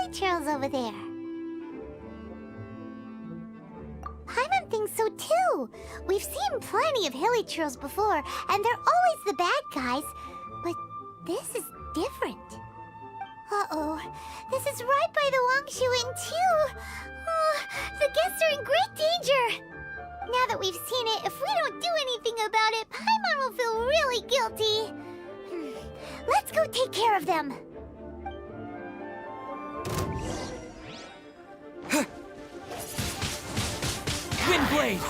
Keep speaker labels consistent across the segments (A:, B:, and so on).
A: hilichurls over there. Paimon thinks so too. We've seen plenty of hilichurls before, and they're always the bad guys. But this is different. Uh-oh. This is right by the Wangshu Inn too. Oh, the guests are in great danger. Now that we've seen it, if we don't do anything about it, Paimon will feel really guilty. Let's go take care of them.
B: Windblade!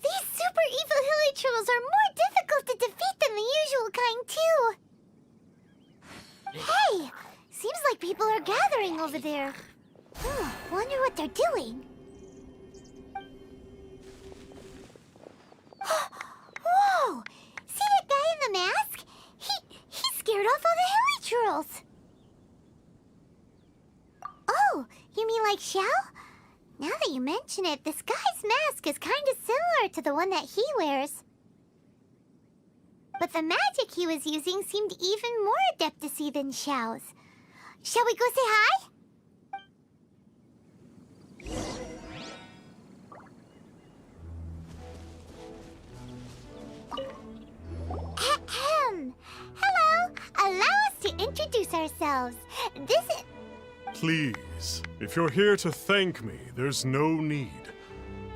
A: These super evil hilichurls are more difficult to defeat than the usual kind too. Hey! Seems like people are gathering over there. Wonder what they're doing. Whoa! See that guy in the mask? He scared off all the hilichurls. Oh, you mean like Xiao? Now that you mention it, this guy's mask is kind of similar to the one that he wears. But the magic he was using seemed even more adeptacy than Xiao's. Shall we go say hi? Ahem. Hello. Allow us to introduce ourselves. This is...
C: Please, if you're here to thank me, there's no need.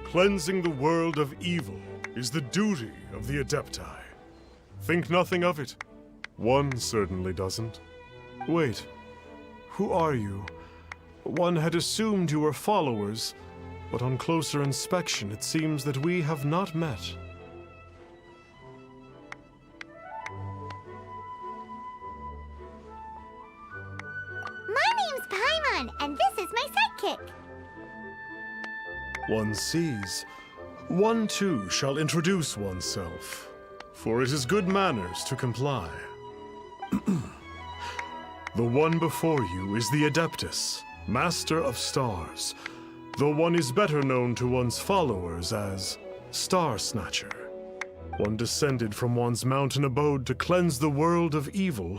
C: Cleansing the world of evil is the duty of the Adepti. Think nothing of it. One certainly doesn't. Wait, who are you? One had assumed you were followers, but on closer inspection it seems that we have not met.
A: And this is my sidekick.
C: One sees. One too shall introduce oneself, for it is good manners to comply. The one before you is the Adeptus, Master of Stars, though one is better known to one's followers as Star Snatcher. One descended from one's mountain abode to cleanse the world of evil,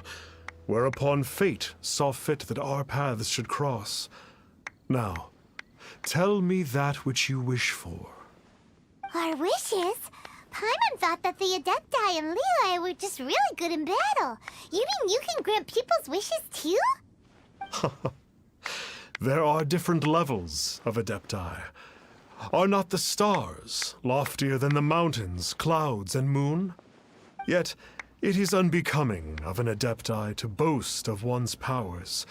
C: whereupon fate saw fit that our paths should cross. Now, tell me that which you wish for.
A: Our wishes? Paimon thought that the Adepti and Leela were just really good in battle. You mean you can grant people's wishes too?
C: There are different levels of Adepti. Are not the stars loftier than the mountains, clouds, and moon? Yet, it is unbecoming of an Adepti to boast of one's powers.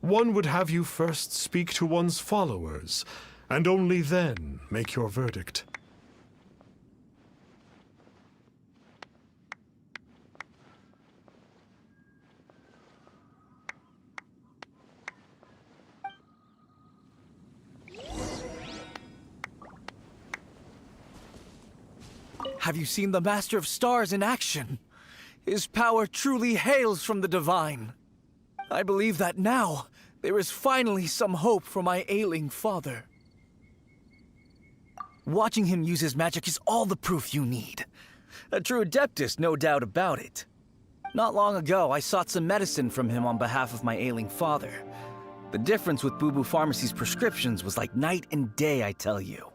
C: One would have you first speak to one's followers, and only then make your verdict.
B: Have you seen the Master of Stars in action? His power truly hails from the divine. I believe that now there is finally some hope for my ailing father. Watching him use his magic is all the proof you need. A true Adeptus, no doubt about it. Not long ago, I sought some medicine from him on behalf of my ailing father. The difference with Boo Boo Pharmacy's prescriptions was like night and day, I tell you.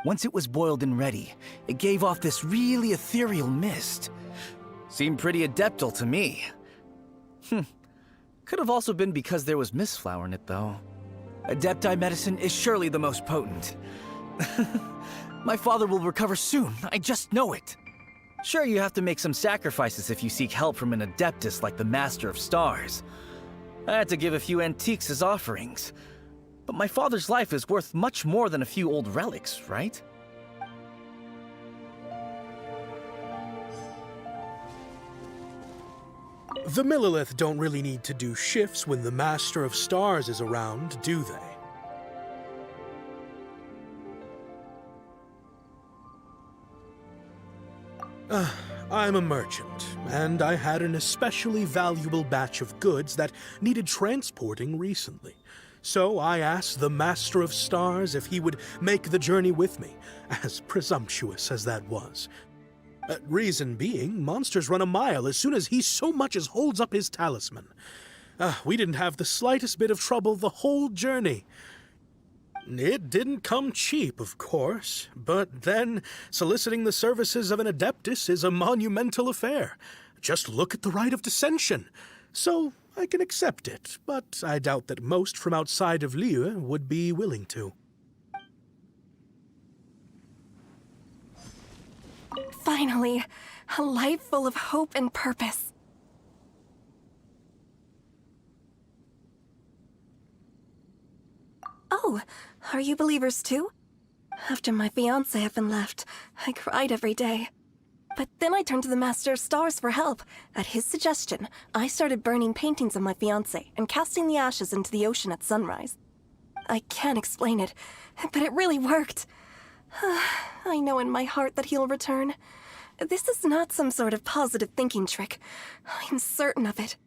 B: Once it was boiled and ready, it gave off this really ethereal mist. Seemed pretty adeptal to me. Could have also been because there was mistflower in it, though. Adepti medicine is surely the most potent. My father will recover soon, I just know it. Sure, you have to make some sacrifices if you seek help from an Adeptus like the Master of Stars. I had to give a few antiques as offerings. But my father's life is worth much more than a few old relics, right?
D: The Millilith don't really need to do shifts when the Master of Stars is around, do they? I'm a merchant, and I had an especially valuable batch of goods that needed transporting recently. So I asked the Master of Stars if he would make the journey with me, as presumptuous as that was. Reason being, monsters run a mile as soon as he so much as holds up his talisman. We didn't have the slightest bit of trouble the whole journey. It didn't come cheap, of course, but then soliciting the services of an adeptus is a monumental affair. Just look at the rite of dissension. So I can accept it, but I doubt that most from outside of Liyue would be willing to.
E: Finally, a life full of hope and purpose. Oh, are you believers too? After my fiancé had been left, I cried every day. But then I turned to the Master of Stars for help. At his suggestion, I started burning paintings of my fiancé and casting the ashes into the ocean at sunrise. I can't explain it, but it really worked. I know in my heart that he'll return. This is not some sort of positive thinking trick. I'm certain of it.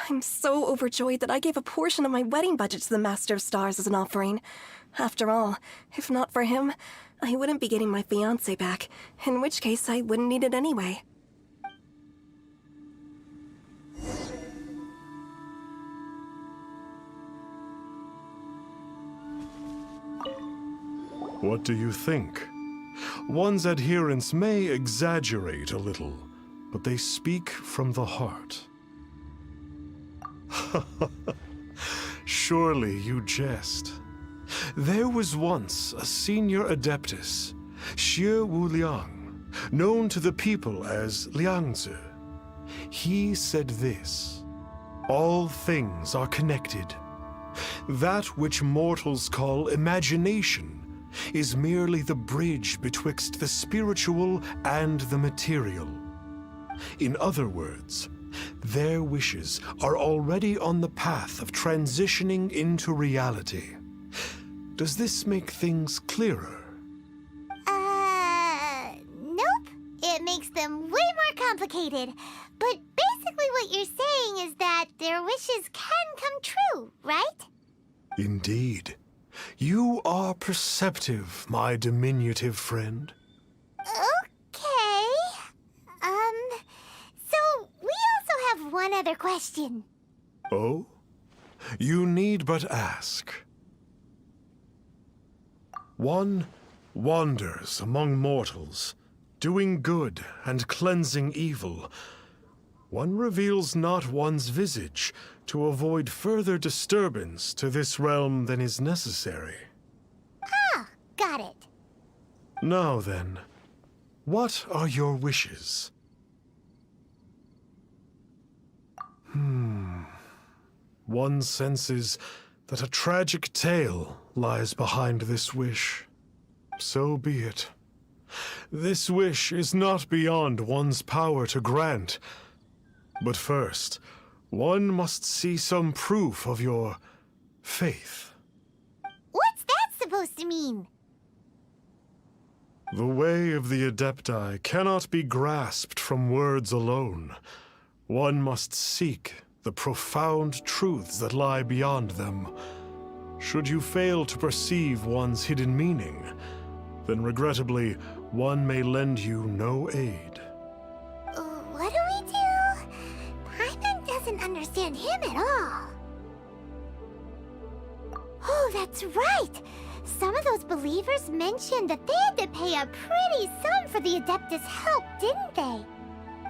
E: I'm so overjoyed that I gave a portion of my wedding budget to the Master of Stars as an offering. After all, if not for him, I wouldn't be getting my fiancé back, in which case I wouldn't need it anyway.
C: What do you think? One's adherents may exaggerate a little, but they speak from the heart. Surely you jest. There was once a senior adeptus, Xie Wuliang, known to the people as Liangzi. He said this: all things are connected. That which mortals call imagination is merely the bridge betwixt the spiritual and the material. In other words, their wishes are already on the path of transitioning into reality. Does this make things clearer?
A: Nope. It makes them way more complicated. But basically what you're saying is that their wishes can come true, right?
C: Indeed. You are perceptive, my diminutive friend.
A: Okay. So we also have one other question.
C: Oh? You need but ask. One wanders among mortals, doing good and cleansing evil. One reveals not one's visage to avoid further disturbance to this realm than is necessary.
A: Ah, got it.
C: Now then, what are your wishes? One senses that a tragic tale lies behind this wish. So be it. This wish is not beyond one's power to grant. But first, one must see some proof of your faith.
A: What's that supposed to mean?
C: The way of the Adepti cannot be grasped from words alone. One must seek the profound truths that lie beyond them. Should you fail to perceive one's hidden meaning, then regrettably, one may lend you no aid.
A: What do we do? Paimon doesn't understand him at all. Oh, that's right! Some of those believers mentioned that they had to pay a pretty sum for the Adeptus' help, didn't they?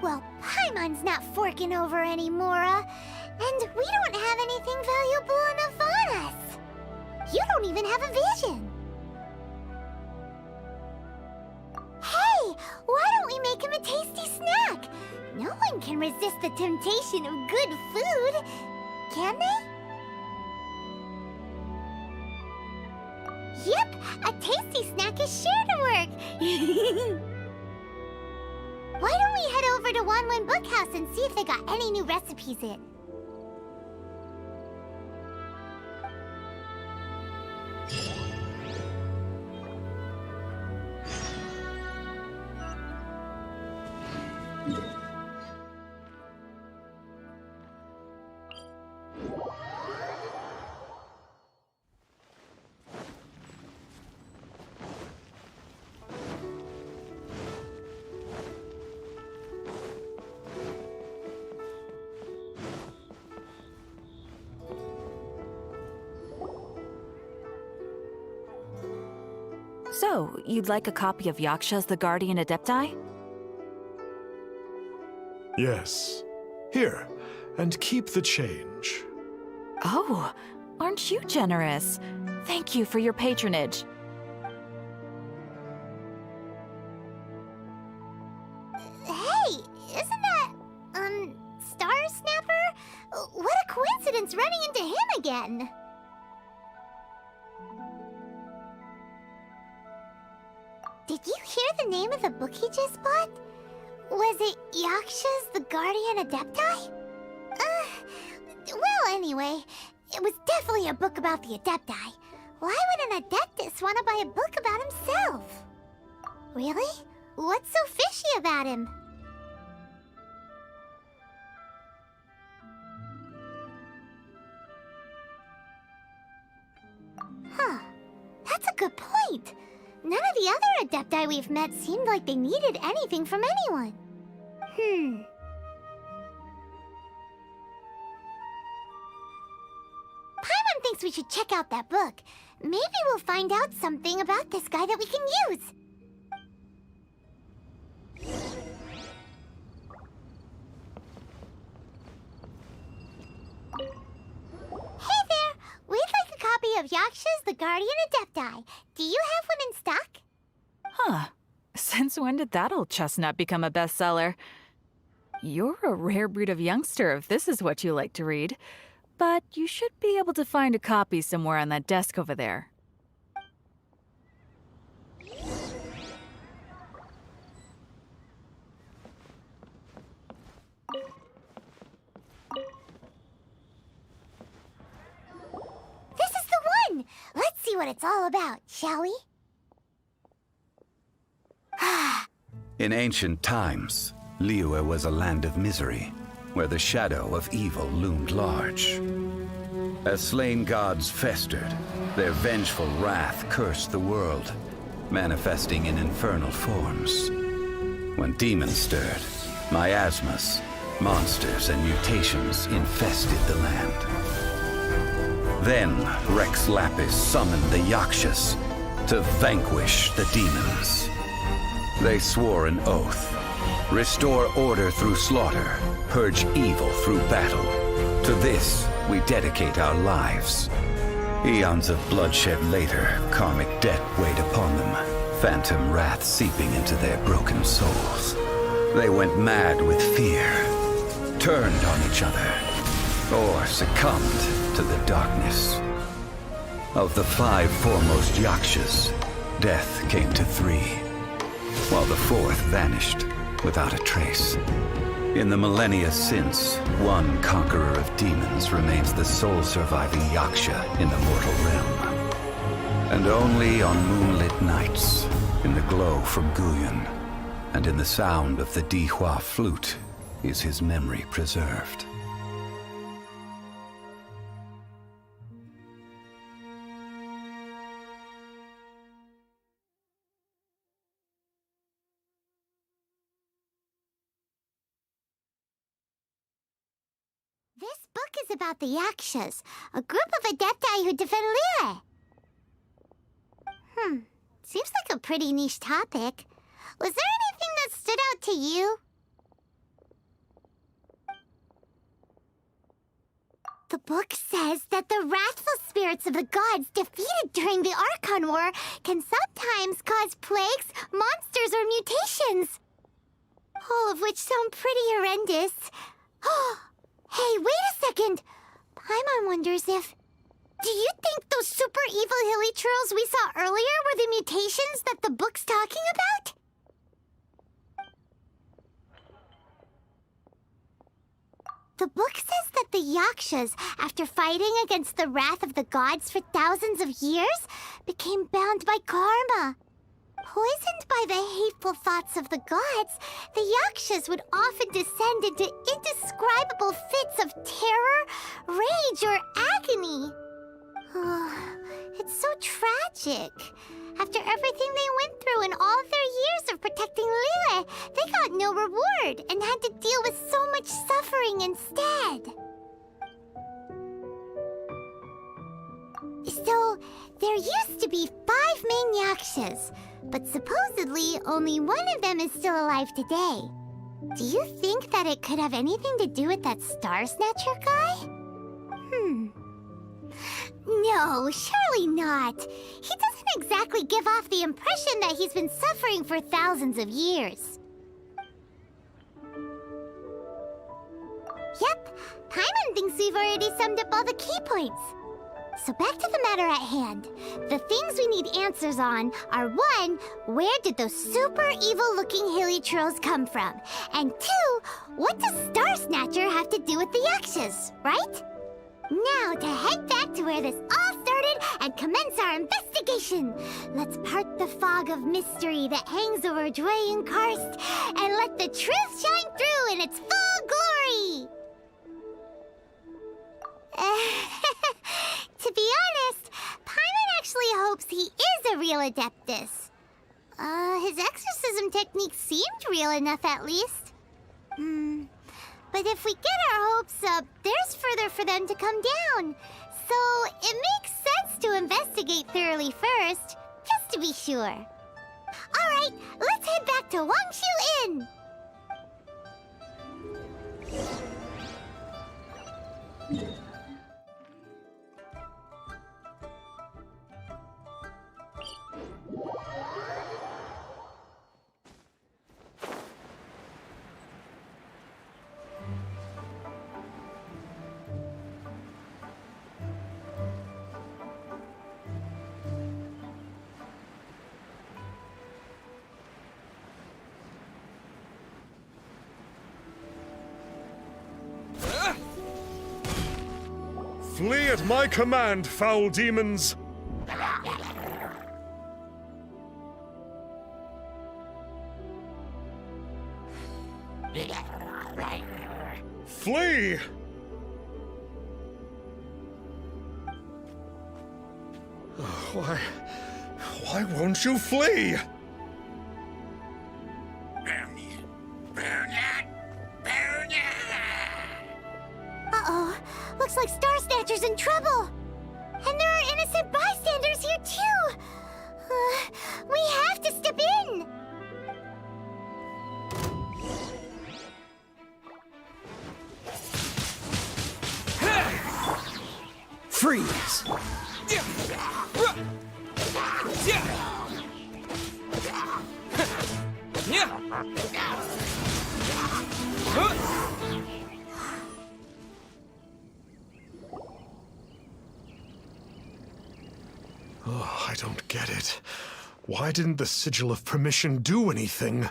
A: Well, Paimon's not forking over anymore, and we don't have anything valuable enough on us. You don't even have a vision. Hey, why don't we make him a tasty snack? No one can resist the temptation of good food, can they? Yep, a tasty snack is sure to work. Why don't we head over to Wanwen Bookhouse and see if they got any new recipes in?
F: So, you'd like a copy of Yaksha's The Guardian Adepti?
C: Yes. Here, and keep the change.
F: Oh, aren't you generous? Thank you for your patronage.
A: Hey, isn't that, Star Snapper? What a coincidence running into him again! Did you hear the name of the book he just bought? Was it Yaksha's The Guardian Adepti? Well, anyway, it was definitely a book about the Adepti. Why would an Adeptus want to buy a book about himself? Really? What's so fishy about him? Huh. That's a good point. None of the other Adepti we've met seemed like they needed anything from anyone. Paimon thinks we should check out that book. Maybe we'll find out something about this guy that we can use. Hey there! We'd like a copy of Yaksha's The Guardian Adepti. Do you have one in stock?
F: Huh. Since when did that old chestnut become a bestseller? You're a rare breed of youngster if this is what you like to read. But you should be able to find a copy somewhere on that desk over there.
A: This is the one! Let's see what it's all about, shall we?
G: In ancient times, Liyue was a land of misery, where the shadow of evil loomed large. As slain gods festered, their vengeful wrath cursed the world, manifesting in infernal forms. When demons stirred, miasmas, monsters, and mutations infested the land. Then Rex Lapis summoned the Yakshas to vanquish the demons. They swore an oath: restore order through slaughter, purge evil through battle. To this, we dedicate our lives. Eons of bloodshed later, karmic debt weighed upon them, phantom wrath seeping into their broken souls. They went mad with fear, turned on each other, or succumbed to the darkness. Of the 5 foremost Yakshas, death came to 3, while the 4th vanished without a trace. In the millennia since, one conqueror of demons remains the sole surviving Yaksha in the mortal realm. And only on moonlit nights, in the glow from Guyon, and in the sound of the Dihua flute, is his memory preserved.
A: This book is about the Yakshas, a group of Adepti who defend Liyue. Seems like a pretty niche topic. Was there anything that stood out to you? The book says that the wrathful spirits of the gods defeated during the Archon War can sometimes cause plagues, monsters, or mutations. All of which sound pretty horrendous. Hey, wait a second! Paimon wonders if... Do you think those super evil hilly churls we saw earlier were the mutations that the book's talking about? The book says that the Yakshas, after fighting against the wrath of the gods for thousands of years, became bound by karma. Poisoned by the hateful thoughts of the gods, the Yakshas would often descend into indescribable fits of terror, rage, or agony. It's so tragic. After everything they went through in all their years of protecting Liyue, they got no reward and had to deal with so much suffering instead. So, There used to be 5 main yakshas, but supposedly only one of them is still alive today. Do you think that it could have anything to do with that Star Snatcher guy? No, surely not. He doesn't exactly give off the impression that he's been suffering for thousands of years. Yep, Paimon thinks we've already summed up all the key points. So back to the matter at hand. The things we need answers on are 1, where did those super evil-looking hilly trolls come from? And 2, what does Star Snatcher have to do with the Yakshas, right? Now to head back to where this all started and commence our investigation. Let's part the fog of mystery that hangs over Dwayne Karst and let the truth shine through in its full glory. To be honest, Paimon actually hopes he is a real Adeptus. His exorcism technique seemed real enough at least. But if we get our hopes up, there's further for them to come down. So it makes sense to investigate thoroughly first, just to be sure. Alright, let's head back to Wangshu Inn!
C: Flee at my command, foul demons! Flee! Why won't you flee?
A: Uh-oh, looks like Star Snatcher's in trouble. And there are innocent bystanders here too. We have to step in.
B: Freeze!
C: Oh, I don't get it. Why didn't the Sigil of Permission do anything?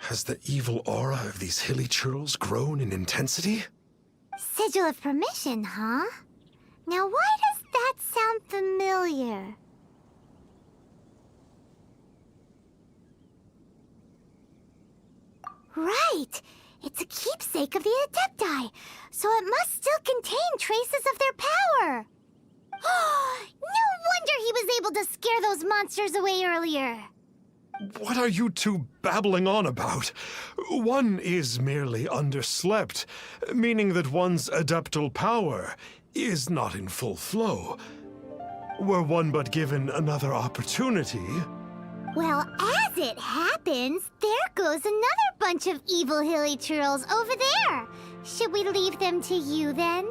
C: Has the evil aura of these hilly churls grown in intensity?
A: Sigil of Permission, huh? Now why does that sound familiar? Right! It's a keepsake of the Adepti, so it must still contain traces of their power! No wonder he was able to scare those monsters away earlier!
C: What are you two babbling on about? One is merely underslept, meaning that one's adeptal power is not in full flow. Were one but given another opportunity...
A: Well, as it happens, there goes another bunch of evil hilly churls over there. Should we leave them to you, then?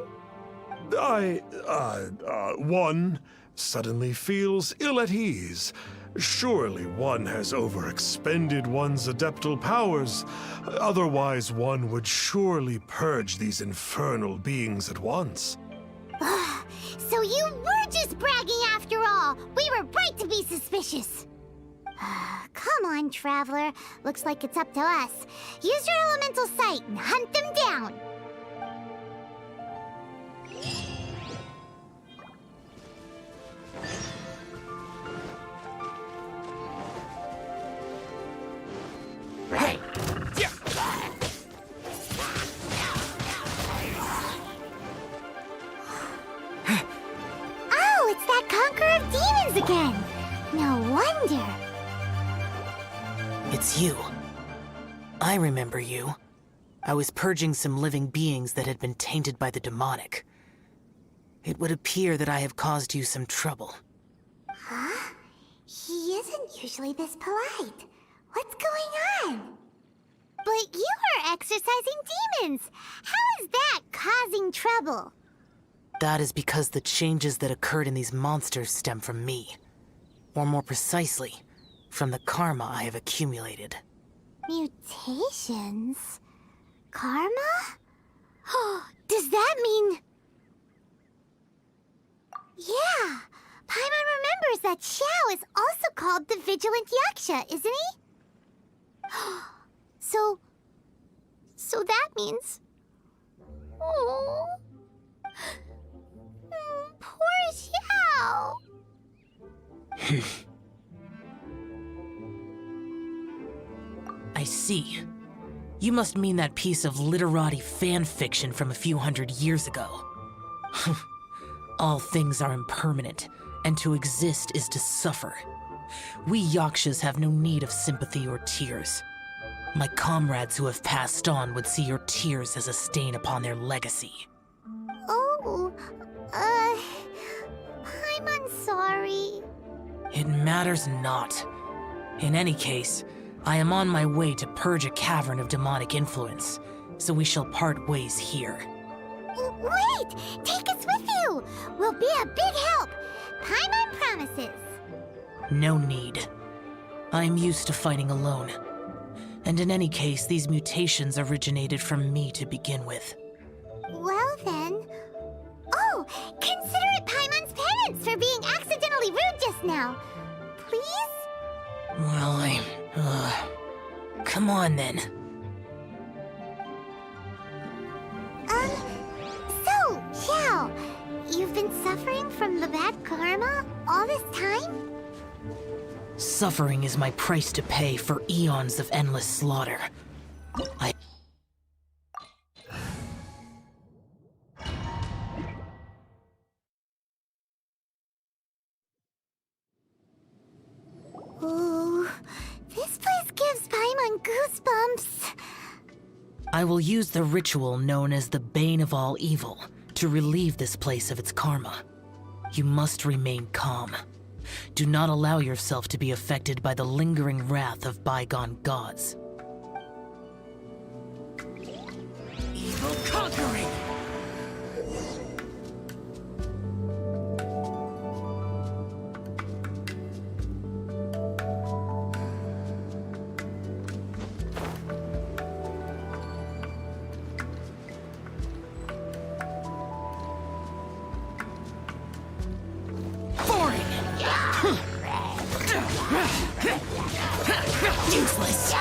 C: One suddenly feels ill at ease. Surely one has overexpended one's adeptal powers. Otherwise, one would surely purge these infernal beings at once.
A: So you were just bragging after all! We were right to be suspicious! Come on, Traveler. Looks like it's up to us. Use your elemental sight and hunt them down! Oh, it's that Conqueror of Demons again! No wonder.
H: It's you. I remember you. I was purging some living beings that had been tainted by the demonic. It would appear that I have caused you some trouble.
A: isn't usually this polite. What's going on? But you are exercising demons! How is that causing trouble?
H: That is because the changes that occurred in these monsters stem from me. Or more precisely, from the karma I have accumulated.
A: Mutations? Karma? Does that mean... Yeah! Paimon remembers that Xiao is also called the Vigilant Yaksha, isn't he? So that means... Oh... Poor Xiao!
H: I see. You must mean that piece of literati fan fiction from a few hundred years ago. All things are impermanent, and to exist is to suffer. We Yakshas have no need of sympathy or tears. My comrades who have passed on would see your tears as a stain upon their legacy.
A: Oh, I'm sorry.
H: It matters not. In any case, I am on my way to purge a cavern of demonic influence, so we shall part ways here.
A: Wait! Take us with you! We'll be a big help! Paimon promises!
H: No need. I am used to fighting alone. And in any case, these mutations originated from me to begin with.
A: Well then... Oh! Consider it Paimon's penance for being accidentally rude just now! Please?
H: Well, come on then.
A: So, Xiao, you've been suffering from the bad karma all this time?
H: Suffering is my price to pay for eons of endless slaughter.
A: Ooh, this place gives Paimon goosebumps.
H: I will use the ritual known as the Bane of All Evil to relieve this place of its karma. You must remain calm. Do not allow yourself to be affected by the lingering wrath of bygone gods.
B: Evil conquering!
H: Useless!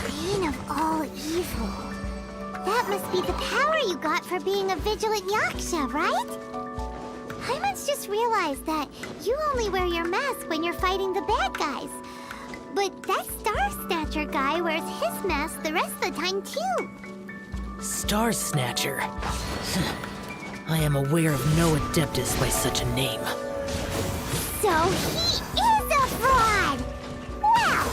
A: Bane of all evil. That must be the power you got for being a vigilant yaksha, right? Paimon's just realized that you only wear your mask when you're fighting the bad guys. But that Star Snatcher guy wears his mask the rest of the time, too.
H: Star Snatcher? I am aware of no adeptus by such a name.
A: So he is a fraud! Well,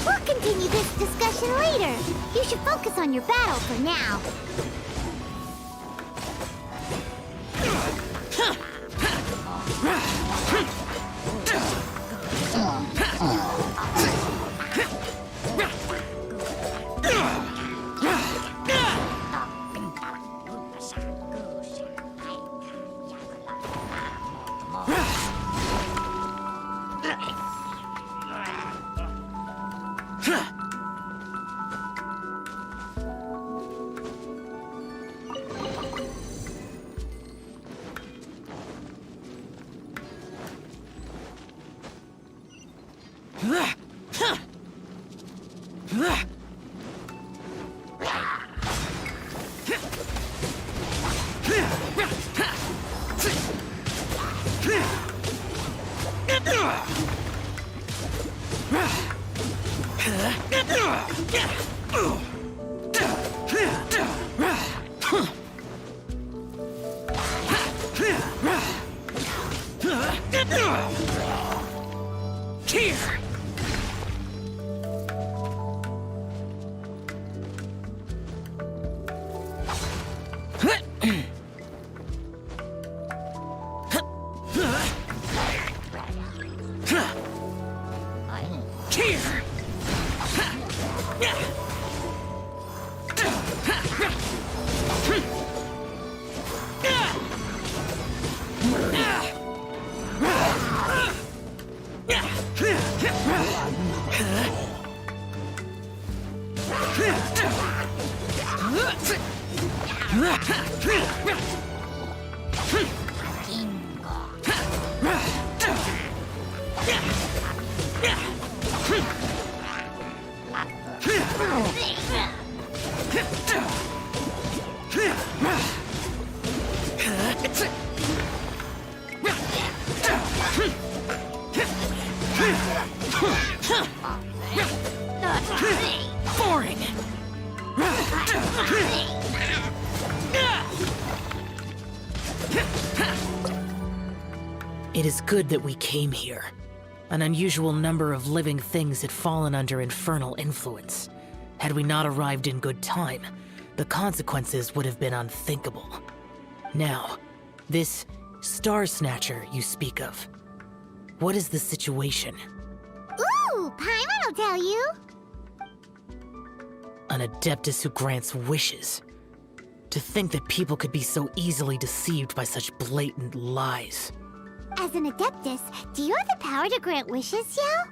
A: we'll continue this discussion later. You should focus on your battle for now.
B: Here! Boring!
H: It is good that we came here. An unusual number of living things had fallen under infernal influence. Had we not arrived in good time, the consequences would have been unthinkable. Now, this Star Snatcher you speak of, what is the situation?
A: Ooh, Paimon will tell you.
H: An Adeptus who grants wishes. To think that people could be so easily deceived by such blatant lies.
A: As an Adeptus, do you have the power to grant wishes, Yao?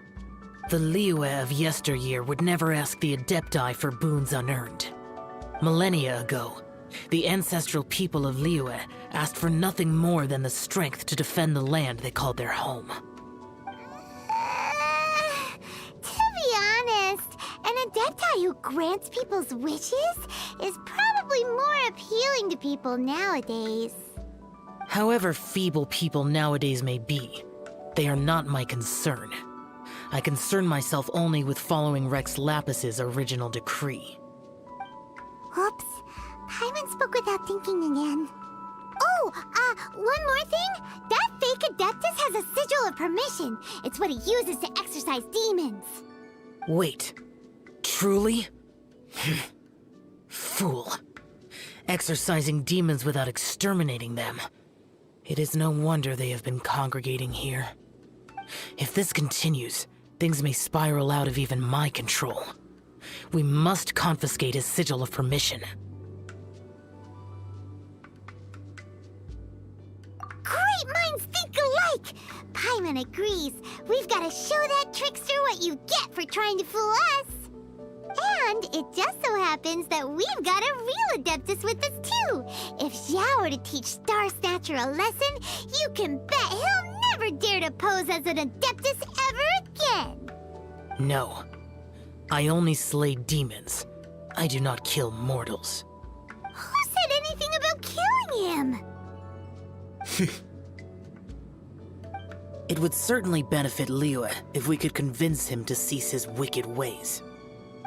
H: The Liyue of yesteryear would never ask the Adepti for boons unearned. Millennia ago, the ancestral people of Liyue asked for nothing more than the strength to defend the land they called their home.
A: To be honest, an Adepti who grants people's wishes is probably more appealing to people nowadays.
H: However feeble people nowadays may be, they are not my concern. I concern myself only with following Rex Lapis's original decree.
A: Oops, Paimon spoke without thinking again. Oh, one more thing. That fake Adeptus has a sigil of permission. It's what he uses to exorcise demons.
H: Wait, truly? Fool. Exorcising demons without exterminating them. It is no wonder they have been congregating here. If this continues, things may spiral out of even my control. We must confiscate his sigil of permission.
A: Great minds think alike! Paimon agrees. We've got to show that trickster what you get for trying to fool us. And it just so happens that we've got a real Adeptus with us too. If Xiao were to teach Star Snatcher a lesson, you can bet he'll never dare to pose as an Adeptus ever again.
H: No. I only slay demons. I do not kill mortals.
A: Who said anything about killing him?
H: It would certainly benefit Liyue if we could convince him to cease his wicked ways.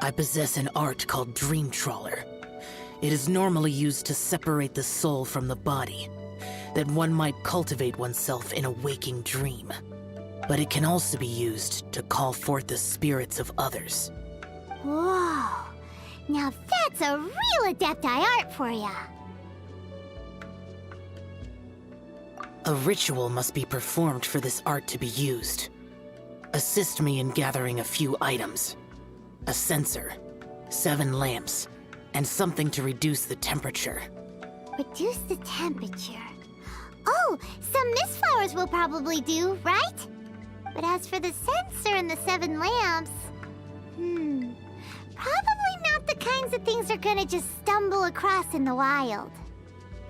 H: I possess an art called Dream Trawler. It is normally used to separate the soul from the body, that one might cultivate oneself in a waking dream. But it can also be used to call forth the spirits of others.
A: Whoa, now that's a real Adepti art for ya.
H: A ritual must be performed for this art to be used. Assist me in gathering a few items. A censer, 7 lamps, and something to reduce the temperature.
A: Reduce the temperature. Oh, some mist flowers will probably do, right? But as for the censer and the 7 lamps, probably not the kinds of things they're gonna just stumble across in the wild.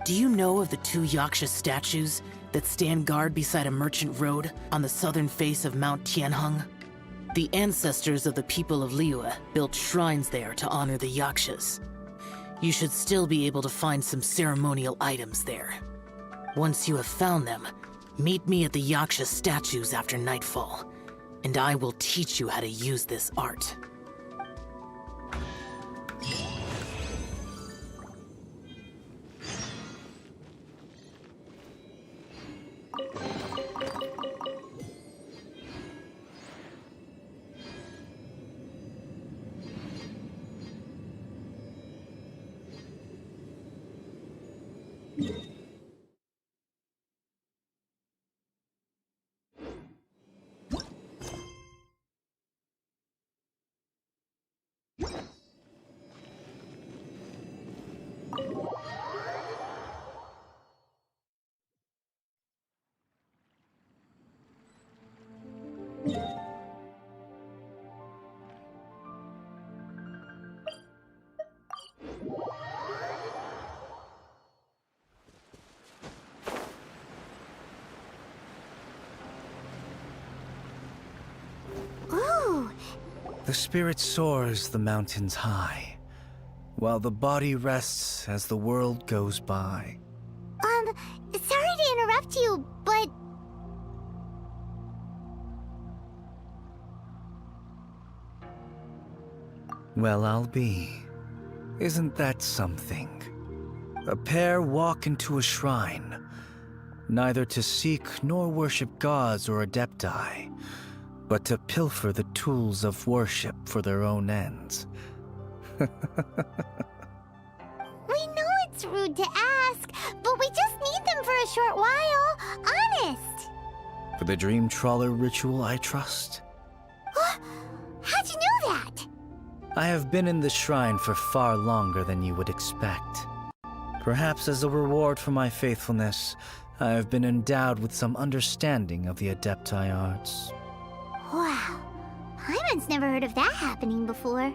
H: Do you know of the 2 Yaksha statues that stand guard beside a merchant road on the southern face of Mount Tianheng? The ancestors of the people of Liyue built shrines there to honor the Yakshas. You should still be able to find some ceremonial items there. Once you have found them, meet me at the Yaksha statues after nightfall, and I will teach you how to use this art.
A: Ooh,
B: The spirit soars the mountains high, while the body rests as the world goes by.
A: sorry to interrupt you, but
B: Well, I'll be. Isn't that something? A pair walk into a shrine, neither to seek nor worship gods or adepti, but to pilfer the tools of worship for their own ends.
A: we know it's rude to ask, but we just need them for a short while. Honest.
B: For the dream trawler ritual, I trust.
A: How'd you know that?
B: I have been in the shrine for far longer than you would expect. Perhaps as a reward for my faithfulness, I have been endowed with some understanding of the adepti arts.
A: Wow. Hyman's never heard of that happening before.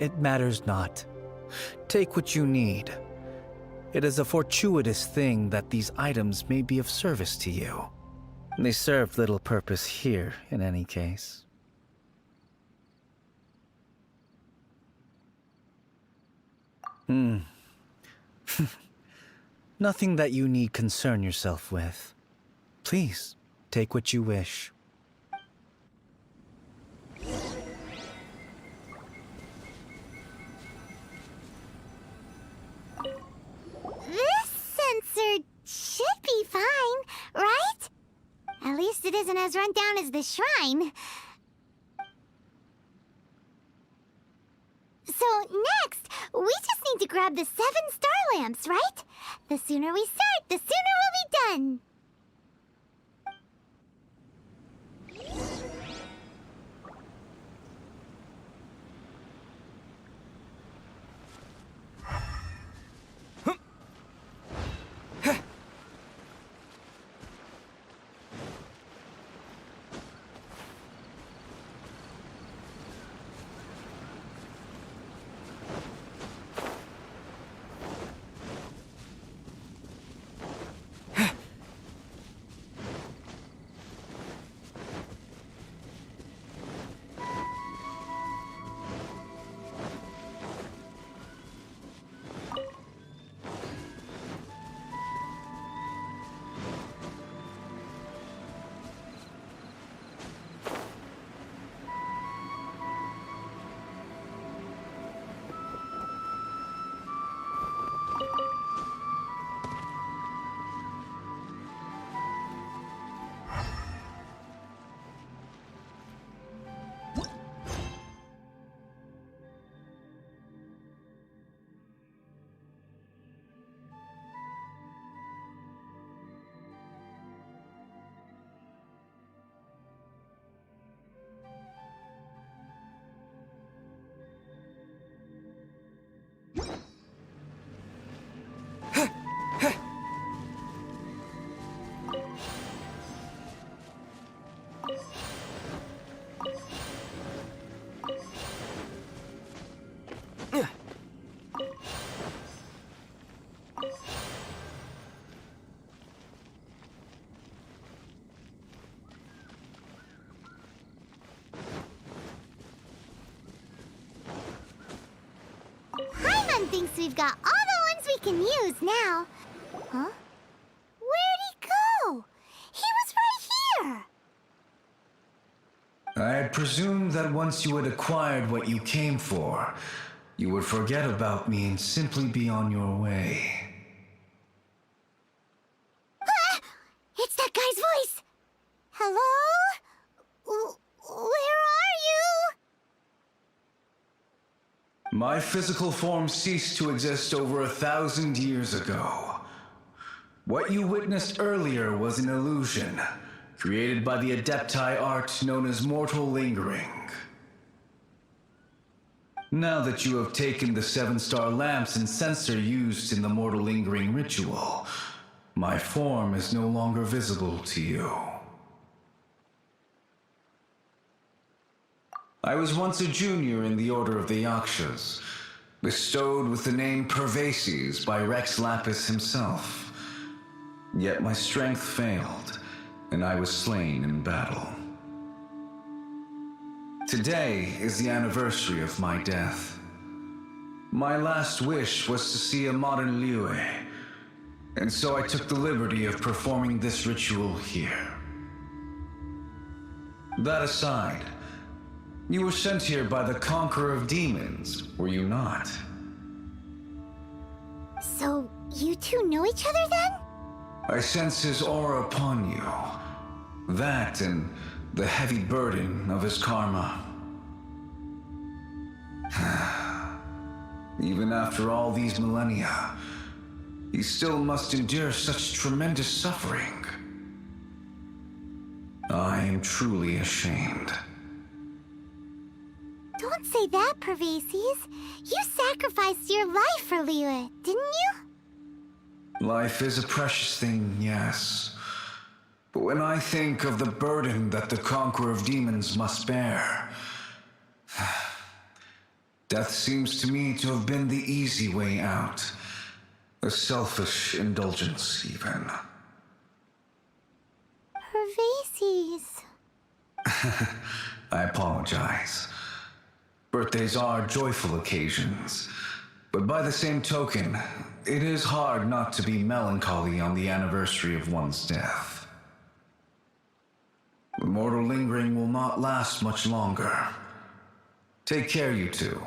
B: It matters not. Take what you need. It is a fortuitous thing that these items may be of service to you. They served little purpose here, in any case. Nothing that you need concern yourself with. Please, take what you wish.
A: This sensor should be fine, right? At least it isn't as run down as the shrine. So next, we just need to grab the 7 star lamps, right? The sooner we start, the sooner we'll be done. Hyman thinks we've got all the ones we can use now. Huh? Where'd he go? He was right here.
B: I presumed that once you had acquired what you came for, you would forget about me and simply be on your way.
A: Ah! It's that guy's voice. Hello? Where are you?
B: My physical form ceased to exist over 1,000 years ago. What you witnessed earlier was an illusion, created by the Adepti art known as mortal lingering. Now that you have taken the 7-star lamps and censer used in the mortal lingering ritual, my form is no longer visible to you. I was once a junior in the Order of the Yakshas, bestowed with the name Pervases by Rex Lapis himself. Yet my strength failed, and I was slain in battle. Today is the anniversary of my death. My last wish was to see a modern Liyue, and so I took the liberty of performing this ritual here. That aside, you were sent here by the Conqueror of Demons, were you not?
A: So, you two know each other then?
B: I sense his aura upon you. That and the heavy burden of his karma. Even after all these millennia, he still must endure such tremendous suffering. I am truly ashamed.
A: Don't say that, Pervases. You sacrificed your life for Liyue, didn't you?
B: Life is a precious thing, yes. But when I think of the burden that the Conqueror of Demons must bear, death seems to me to have been the easy way out. A selfish indulgence, even.
A: Pervases.
B: I apologize. Birthdays are joyful occasions, but by the same token, it is hard not to be melancholy on the anniversary of one's death. The mortal lingering will not last much longer. Take care, you two,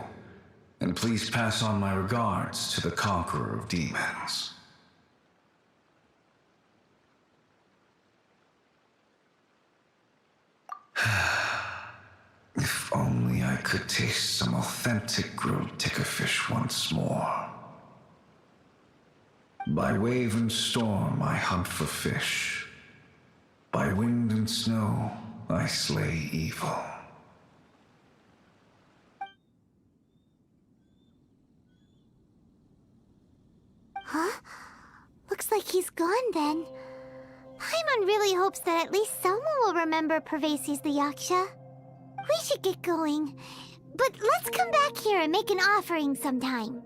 B: and please pass on my regards to the Conqueror of Demons. If only I could taste some authentic grilled tickerfish once more. By wave and storm I hunt for fish. By wind and snow I slay evil.
A: Huh? Looks like he's gone then. Paimon really hopes that at least someone will remember Pervases the Yaksha. We should get going. But let's come back here and make an offering sometime.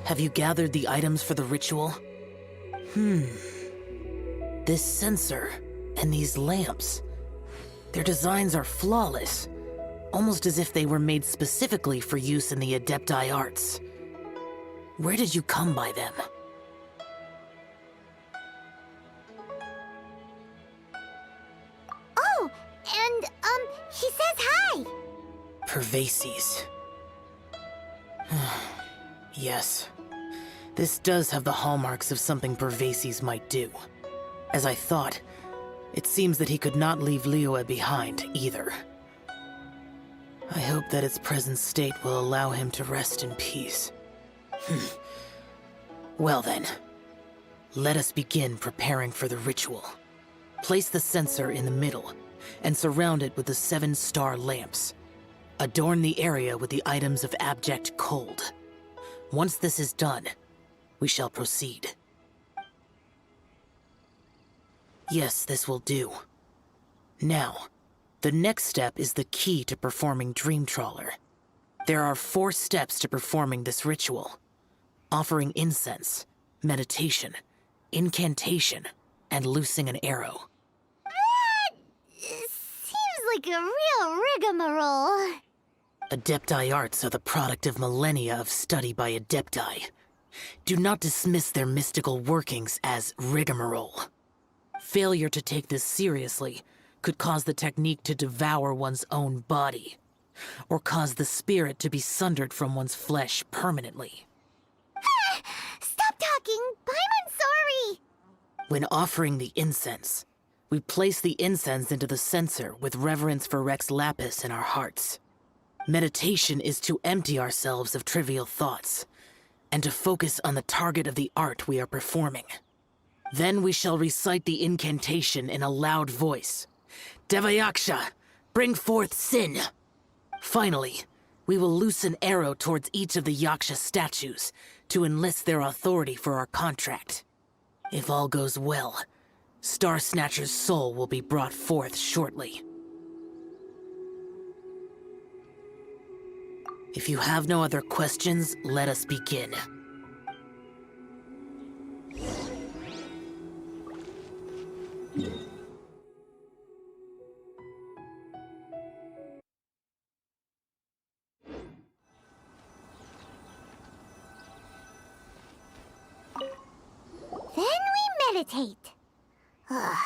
H: Have you gathered the items for the ritual? This censer and these lamps. Their designs are flawless, almost as if they were made specifically for use in the Adepti arts. Where did you come by them?
A: Oh, and, he says hi!
H: Pervases. Yes. This does have the hallmarks of something Pervases might do. As I thought, it seems that he could not leave Liyue behind, either. I hope that its present state will allow him to rest in peace. Well then, let us begin preparing for the ritual. Place the censer in the middle, and surround it with the 7-star lamps. Adorn the area with the items of abject cold. Once this is done, we shall proceed. Yes, this will do. Now, the next step is the key to performing Dream Trawler. There are 4 steps to performing this ritual. offering incense, meditation, incantation, and loosing an arrow.
A: Seems like a real rigmarole.
H: Adepti arts are the product of millennia of study by Adepti. Do not dismiss their mystical workings as rigmarole. Failure to take this seriously could cause the technique to devour one's own body, or cause the spirit to be sundered from one's flesh permanently.
A: Stop talking! I'm sorry!
H: When offering the incense, we place the incense into the censer with reverence for Rex Lapis in our hearts. Meditation is to empty ourselves of trivial thoughts, and to focus on the target of the art we are performing. Then we shall recite the incantation in a loud voice. Devayaksha, bring forth sin! Finally, we will loose an arrow towards each of the Yaksha statues to enlist their authority for our contract. If all goes well, Star Snatcher's soul will be brought forth shortly. If you have no other questions, let us begin.
A: Then we meditate. Ugh.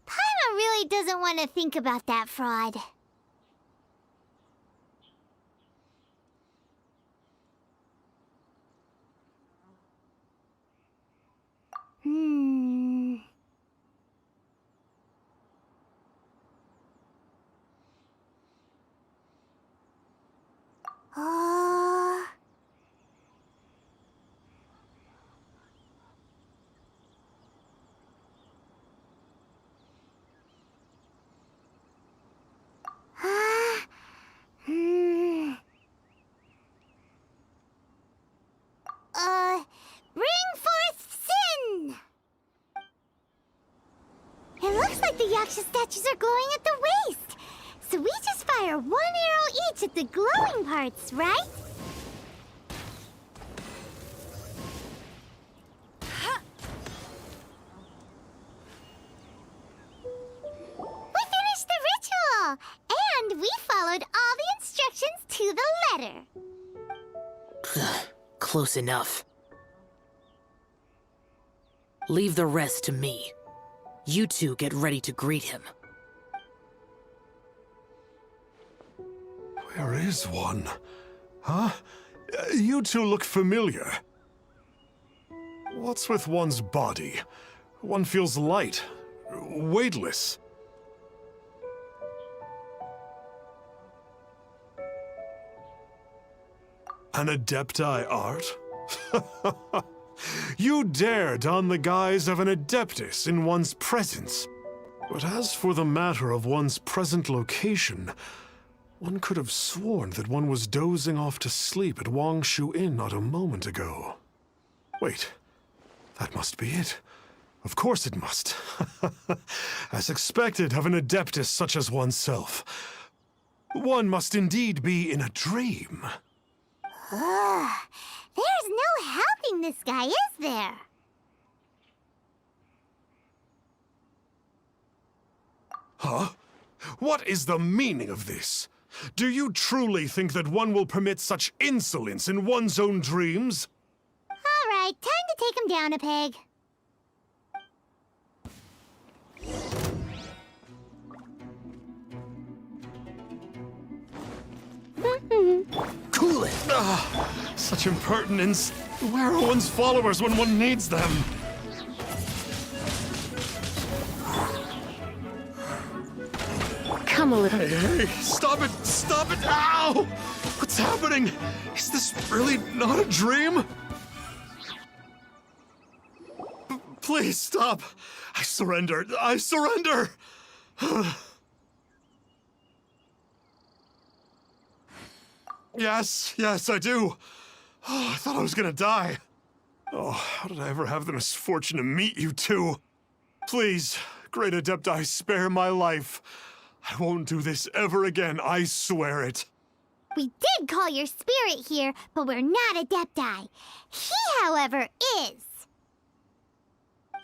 A: Paimon really doesn't want to think about that fraud. Uh... Bring forth sin! It looks like the Yaksha statues are glowing at the waist. So we just fire one arrow each at the glowing parts, right? We finished the ritual! And we followed all the instructions to the letter.
H: Close enough. Leave the rest to me. You two get ready to greet him.
C: Where is one? Huh? You two look familiar. What's with one's body? One feels light, weightless. An Adepti art? You dare don the guise of an Adeptus in one's presence. But as for the matter of one's present location, one could have sworn that one was dozing off to sleep at Wangshu Inn not a moment ago. Wait, that must be it. Of course it must. As expected of an Adeptus such as oneself. One must indeed be in a dream.
A: Ugh. There's no helping this guy, is there?
C: Huh? What is the meaning of this? Do you truly think that one will permit such insolence in one's own dreams?
A: All right, time to take him down a peg.
C: Cool it! Such impertinence. Where are one's followers when one needs them?
F: Come a little.
C: Hey, stop it! Stop it! Ow! What's happening? Is this really not a dream? Please stop! I surrender! I surrender! Yes, I do. Oh, I thought I was gonna die. Oh, how did I ever have the misfortune to meet you two? Please, great Adepti, spare my life. I won't do this ever again, I swear it.
A: We did call your spirit here, but we're not Adepti. He, however, is.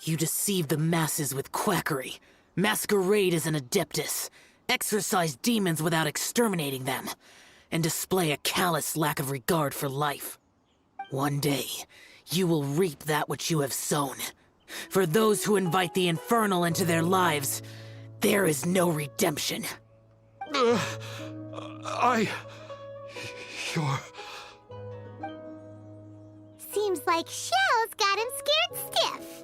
H: You deceive the masses with quackery, masquerade as an Adeptus, exorcise demons without exterminating them, and display a callous lack of regard for life. One day, you will reap that which you have sown. For those who invite the infernal into their lives, there is no redemption.
C: You're...
A: Seems like Xiao's got him scared stiff.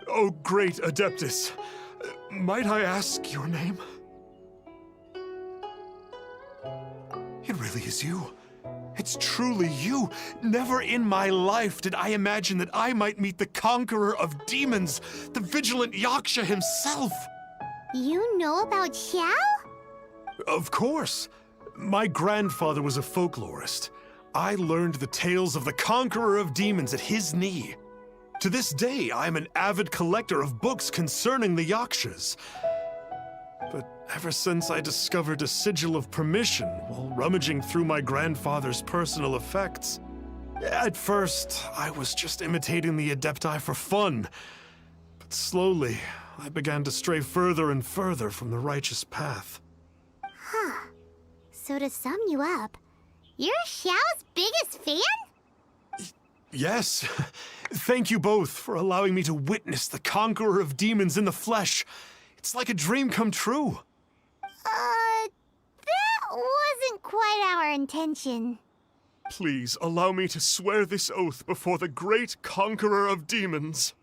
C: Oh, great Adeptus. Might I ask your name? It really is you. It's truly you. Never in my life did I imagine that I might meet the conqueror of demons, the vigilant Yaksha himself.
A: You know about Xiao?
C: Of course. My grandfather was a folklorist. I learned the tales of the conqueror of demons at his knee. To this day, I am an avid collector of books concerning the Yakshas. But ever since I discovered a sigil of permission while rummaging through my grandfather's personal effects, at first, I was just imitating the Adepti for fun. But slowly, I began to stray further and further from the righteous path.
A: Huh. So to sum you up, you're Xiao's biggest fan?
C: Yes. Thank you both for allowing me to witness the conqueror of demons in the flesh. It's like a dream come true.
A: That wasn't quite our intention.
C: Please allow me to swear this oath before the great conqueror of demons.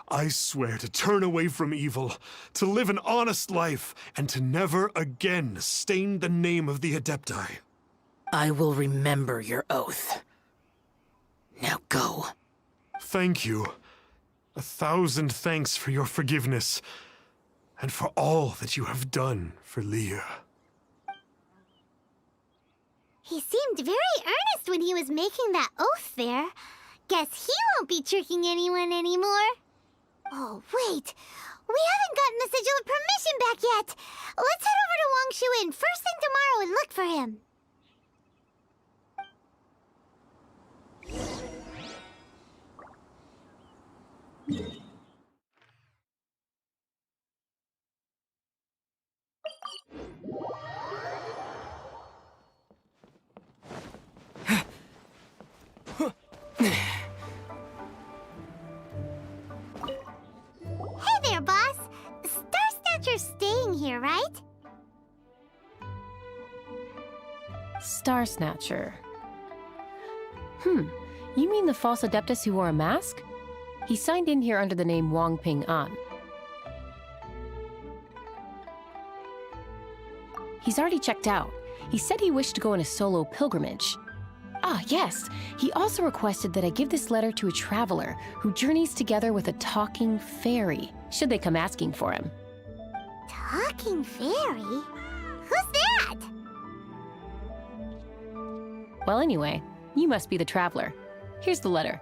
C: I swear to turn away from evil, to live an honest life, and to never again stain the name of the Adepti.
H: I will remember your oath. Now go.
C: Thank you. 1,000 thanks for your forgiveness, and for all that you have done for Leah.
A: He seemed very earnest when he was making that oath there. Guess he won't be tricking anyone anymore. Oh, wait. We haven't gotten the sigil of permission back yet. Let's head over to Wang Shuin first thing tomorrow and look for him. Hey there, boss. Star Snatcher's staying here, right?
I: Star Snatcher. You mean the false Adeptus who wore a mask? He signed in here under the name Wang Ping An. He's already checked out. He said he wished to go on a solo pilgrimage. Ah, yes. He also requested that I give this letter to a traveler who journeys together with a talking fairy, should they come asking for him.
A: Talking fairy? Who's that?
I: Well, anyway, you must be the traveler. Here's the letter.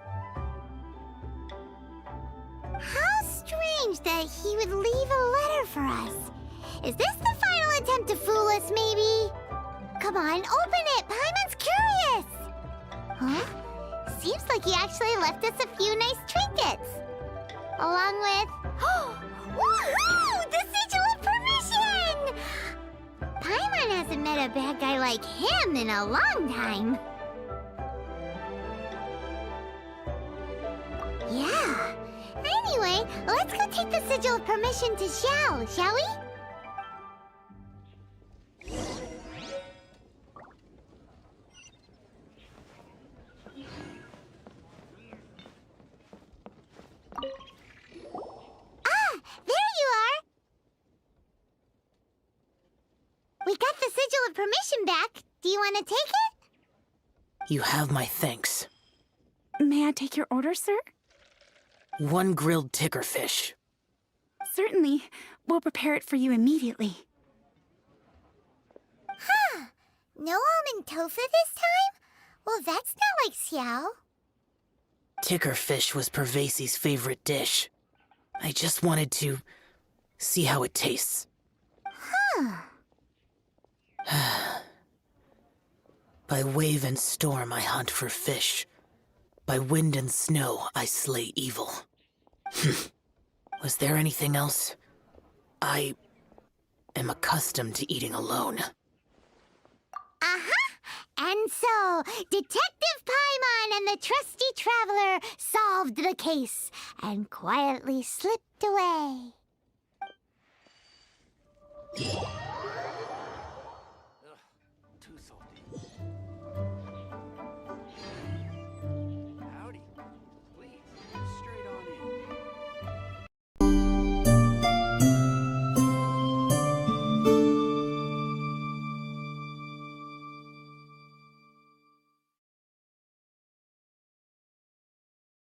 A: How strange that he would leave a letter for us. Is this the final attempt to fool us, maybe? Come on, open it! Paimon's curious! Huh? Seems like he actually left us a few nice trinkets. Along with... Woohoo! The sigil of permission! Paimon hasn't met a bad guy like him in a long time. Yeah. Anyway, let's go take the sigil of permission to Xiao, shall we? Ah, there you are! We got the sigil of permission back. Do you want to take it?
H: You have my thanks.
J: May I take your order, sir?
H: 1 grilled ticker fish.
J: Certainly. We'll prepare it for you immediately.
A: Huh. No almond tofu this time? Well, that's not like Xiao.
H: Ticker fish was Pervasi's favorite dish. I just wanted to see how it tastes.
A: Huh.
H: By wave and storm I hunt for fish. By wind and snow I slay evil. Was there anything else? I am accustomed to eating alone.
A: Uh-huh. And so, Detective Paimon and the trusty traveler solved the case and quietly slipped away.